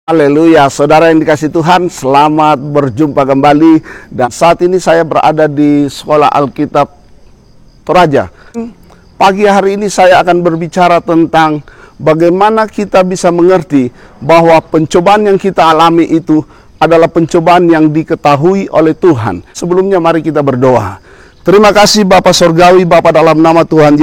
Haleluya, saudara yang dikasih Tuhan, selamat berjumpa kembali. Dan saat ini saya berada di Sekolah Alkitab Toraja. Pagi hari ini saya akan berbicara tentang bagaimana kita bisa mengerti bahwa pencobaan yang kita alami itu adalah pencobaan yang diketahui oleh Tuhan. Sebelumnya mari kita berdoa. Terima kasih Bapa Sorgawi, Bapa dalam nama Tuhan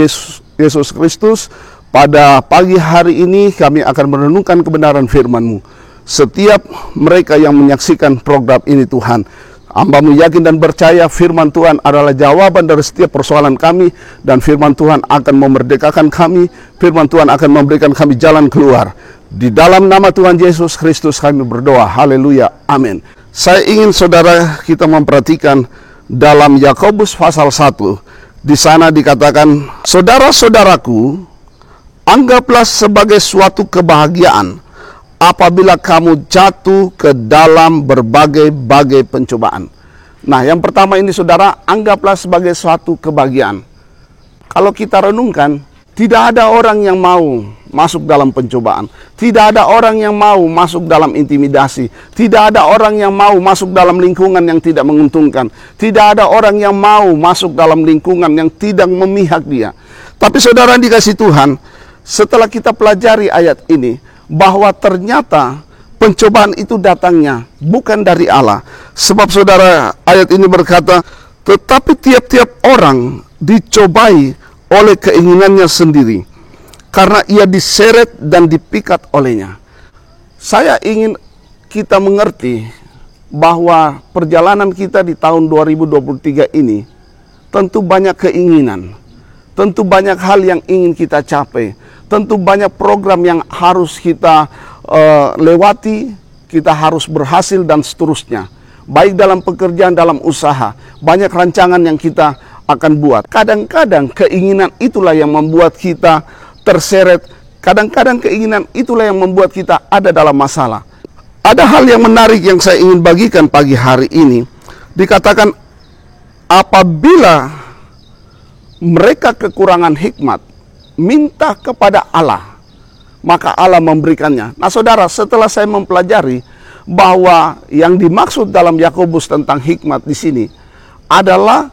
Yesus Kristus. Pada pagi hari ini kami akan merenungkan kebenaran firman-Mu. Setiap mereka yang menyaksikan program ini Tuhan, hamba-Mu yakin dan percaya firman Tuhan adalah jawaban dari setiap persoalan kami, dan firman Tuhan akan memerdekakan kami, firman Tuhan akan memberikan kami jalan keluar. Di dalam nama Tuhan Yesus Kristus kami berdoa, haleluya, amin. Saya ingin saudara kita memperhatikan dalam Yakobus pasal 1, di sana dikatakan, saudara-saudaraku, anggaplah sebagai suatu kebahagiaan apabila kamu jatuh ke dalam berbagai-bagai pencobaan. Nah, yang pertama ini saudara, anggaplah sebagai suatu kebahagiaan. Kalau kita renungkan, tidak ada orang yang mau masuk dalam pencobaan. Tidak ada orang yang mau masuk dalam intimidasi. Tidak ada orang yang mau masuk dalam lingkungan yang tidak menguntungkan. Tidak ada orang yang mau masuk dalam lingkungan yang tidak memihak dia. Tapi saudara dikasih Tuhan, setelah kita pelajari ayat ini, bahwa ternyata pencobaan itu datangnya bukan dari Allah. Sebab saudara, ayat ini berkata, tetapi tiap-tiap orang dicobai oleh keinginannya sendiri, karena ia diseret dan dipikat olehnya. Saya ingin kita mengerti bahwa perjalanan kita di tahun 2023 ini tentu banyak keinginan, tentu banyak hal yang ingin kita capai, tentu banyak program yang harus kita lewati, kita harus berhasil dan seterusnya. Baik dalam pekerjaan, dalam usaha, banyak rancangan yang kita akan buat. Kadang-kadang keinginan itulah yang membuat kita terseret. Kadang-kadang keinginan itulah yang membuat kita ada dalam masalah. Ada hal yang menarik yang saya ingin bagikan pagi hari ini. Dikatakan apabila mereka kekurangan hikmat, minta kepada Allah, maka Allah memberikannya. Nah saudara, setelah saya mempelajari bahwa yang dimaksud dalam Yakobus tentang hikmat di sini adalah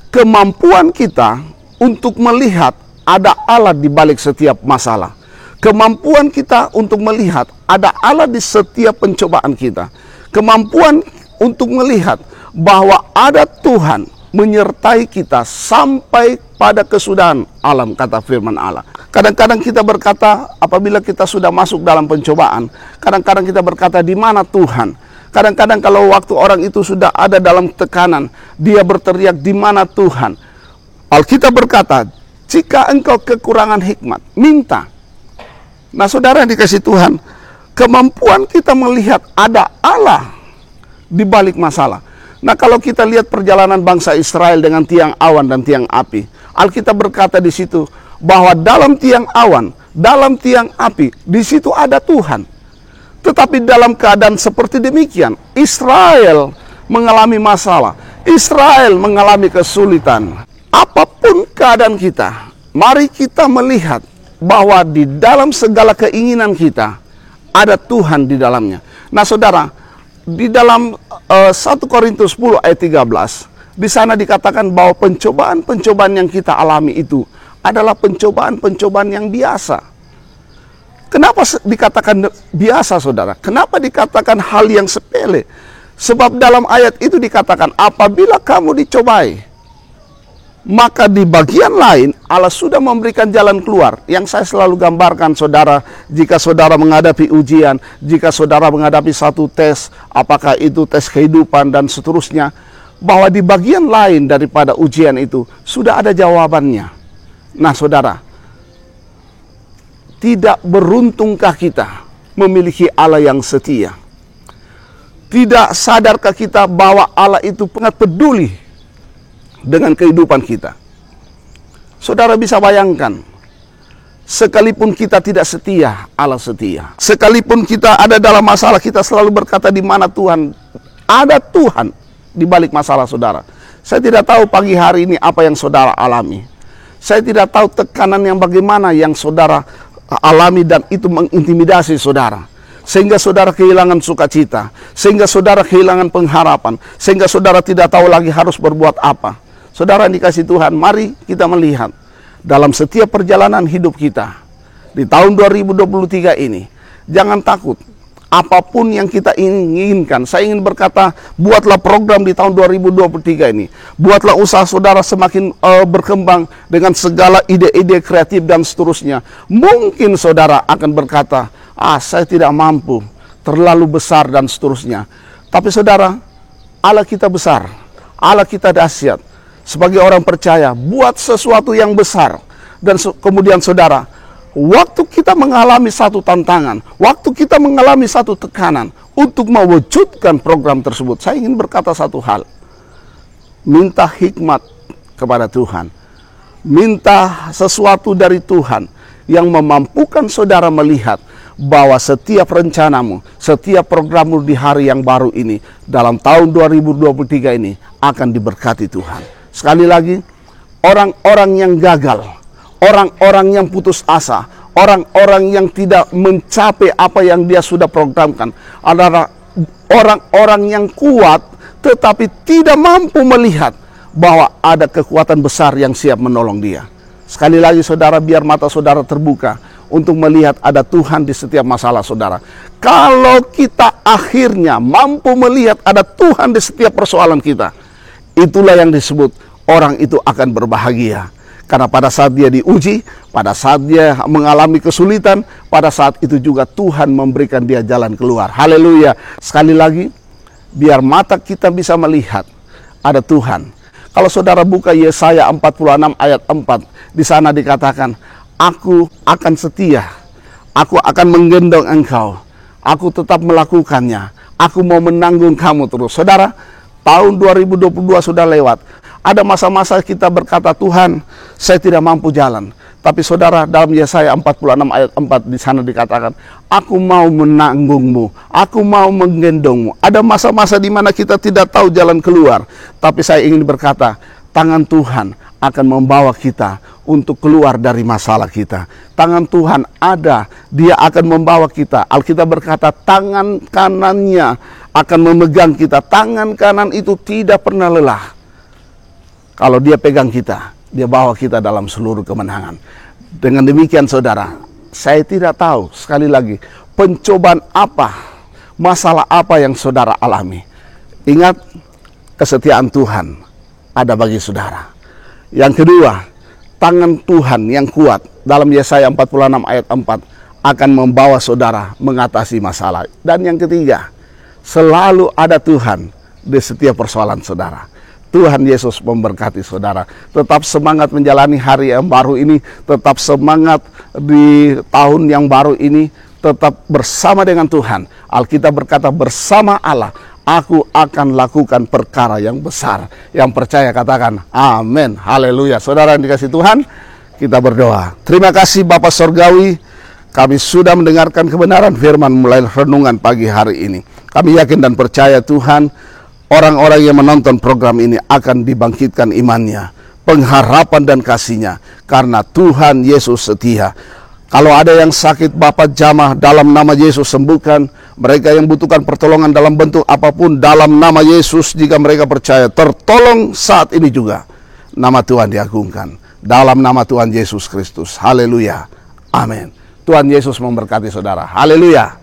kemampuan kita untuk melihat ada Allah di balik setiap masalah. Kemampuan kita untuk melihat ada Allah di setiap pencobaan kita. Kemampuan untuk melihat bahwa ada Tuhan menyertai kita sampai pada kesudahan alam, kata firman Allah. Kadang-kadang kita berkata apabila kita sudah masuk dalam pencobaan, kadang-kadang kita berkata, di mana Tuhan? Kadang-kadang kalau waktu orang itu sudah ada dalam tekanan, dia berteriak, di mana Tuhan? Alkitab berkata, jika engkau kekurangan hikmat, minta. Nah saudara yang dikasih Tuhan, kemampuan kita melihat ada Allah di balik masalah. Nah kalau kita lihat perjalanan bangsa Israel dengan tiang awan dan tiang api, Alkitab berkata di situ bahwa dalam tiang awan, dalam tiang api, di situ ada Tuhan. Tetapi dalam keadaan seperti demikian, Israel mengalami masalah, Israel mengalami kesulitan. Apapun keadaan kita, mari kita melihat bahwa di dalam segala keinginan kita ada Tuhan di dalamnya. Nah saudara, di dalam 1 Korintus 10 ayat 13, di sana dikatakan bahwa pencobaan-pencobaan yang kita alami itu adalah pencobaan-pencobaan yang biasa. Kenapa dikatakan biasa saudara? Kenapa dikatakan hal yang sepele? Sebab dalam ayat itu dikatakan apabila kamu dicobai, maka di bagian lain Allah sudah memberikan jalan keluar. Yang saya selalu gambarkan saudara, jika saudara menghadapi ujian, jika saudara menghadapi satu tes, apakah itu tes kehidupan dan seterusnya, bahwa di bagian lain daripada ujian itu sudah ada jawabannya. Nah saudara, tidak beruntungkah kita memiliki Allah yang setia? Tidak sadarkah kita bahwa Allah itu sangat peduli dengan kehidupan kita? Saudara bisa bayangkan, sekalipun kita tidak setia, Allah setia. Sekalipun kita ada dalam masalah, kita selalu berkata, di mana Tuhan? Ada Tuhan di balik masalah saudara. Saya tidak tahu pagi hari ini apa yang saudara alami. Saya tidak tahu tekanan yang bagaimana yang saudara alami dan itu mengintimidasi saudara. sehingga saudara kehilangan sukacita, sehingga saudara kehilangan pengharapan, sehingga saudara tidak tahu lagi harus berbuat apa. Saudara yang dikasihi Tuhan, mari kita melihat dalam setiap perjalanan hidup kita di tahun 2023 ini. Jangan takut. Apapun yang kita inginkan, saya ingin berkata, buatlah program di tahun 2023 ini. Buatlah usaha saudara semakin berkembang dengan segala ide-ide kreatif dan seterusnya. Mungkin saudara akan berkata, saya tidak mampu, terlalu besar dan seterusnya. Tapi saudara, Allah kita besar, Allah kita dahsyat. Sebagai orang percaya, buat sesuatu yang besar. Dan kemudian saudara, waktu kita mengalami satu tantangan, waktu kita mengalami satu tekanan untuk mewujudkan program tersebut, saya ingin berkata satu hal. Minta hikmat kepada Tuhan. Minta sesuatu dari Tuhan yang memampukan saudara melihat bahwa setiap rencanamu, setiap programmu di hari yang baru ini, dalam tahun 2023 ini akan diberkati Tuhan. Sekali lagi, orang-orang yang gagal, orang-orang yang putus asa, orang-orang yang tidak mencapai apa yang dia sudah programkan adalah orang-orang yang kuat tetapi tidak mampu melihat bahwa ada kekuatan besar yang siap menolong dia. Sekali lagi saudara, biar mata saudara terbuka untuk melihat ada Tuhan di setiap masalah saudara. Kalau kita akhirnya mampu melihat ada Tuhan di setiap persoalan kita, itulah yang disebut orang itu akan berbahagia. Karena pada saat dia diuji, pada saat dia mengalami kesulitan, pada saat itu juga Tuhan memberikan dia jalan keluar. Haleluya. Sekali lagi, biar mata kita bisa melihat ada Tuhan. Kalau saudara buka Yesaya 46 ayat 4, di sana dikatakan, aku akan setia, aku akan menggendong engkau, aku tetap melakukannya, aku mau menanggung kamu terus. Saudara, tahun 2022 sudah lewat. Ada masa-masa kita berkata, Tuhan, saya tidak mampu jalan. Tapi saudara, dalam Yesaya 46 ayat 4 di sana dikatakan, aku mau menanggungmu, aku mau menggendongmu. Ada masa-masa di mana kita tidak tahu jalan keluar. Tapi saya ingin berkata, tangan Tuhan akan membawa kita untuk keluar dari masalah kita. Tangan Tuhan ada, dia akan membawa kita. Alkitab berkata, tangan kanannya akan memegang kita. Tangan kanan itu tidak pernah lelah. Kalau dia pegang kita, dia bawa kita dalam seluruh kemenangan. Dengan demikian saudara, saya tidak tahu sekali lagi pencobaan apa, masalah apa yang saudara alami. Ingat, kesetiaan Tuhan ada bagi saudara. Yang kedua, tangan Tuhan yang kuat dalam Yesaya 46 ayat 4 akan membawa saudara mengatasi masalah. Dan yang ketiga, selalu ada Tuhan di setiap persoalan saudara. Tuhan Yesus memberkati saudara. Tetap semangat menjalani hari yang baru ini. Tetap semangat di tahun yang baru ini. Tetap bersama dengan Tuhan. Alkitab berkata, bersama Allah aku akan lakukan perkara yang besar. Yang percaya katakan amin. Haleluya. Saudara yang dikasihi Tuhan, kita berdoa. Terima kasih Bapa Sorgawi, kami sudah mendengarkan kebenaran firman mulai renungan pagi hari ini. Kami yakin dan percaya Tuhan, orang-orang yang menonton program ini akan dibangkitkan imannya, pengharapan dan kasihnya, karena Tuhan Yesus setia. Kalau ada yang sakit, Bapa jamah dalam nama Yesus sembuhkan. Mereka yang butuhkan pertolongan dalam bentuk apapun, dalam nama Yesus, jika mereka percaya, tertolong saat ini juga. Nama Tuhan diagungkan. Dalam nama Tuhan Yesus Kristus. Haleluya. Amin. Tuhan Yesus memberkati saudara. Haleluya.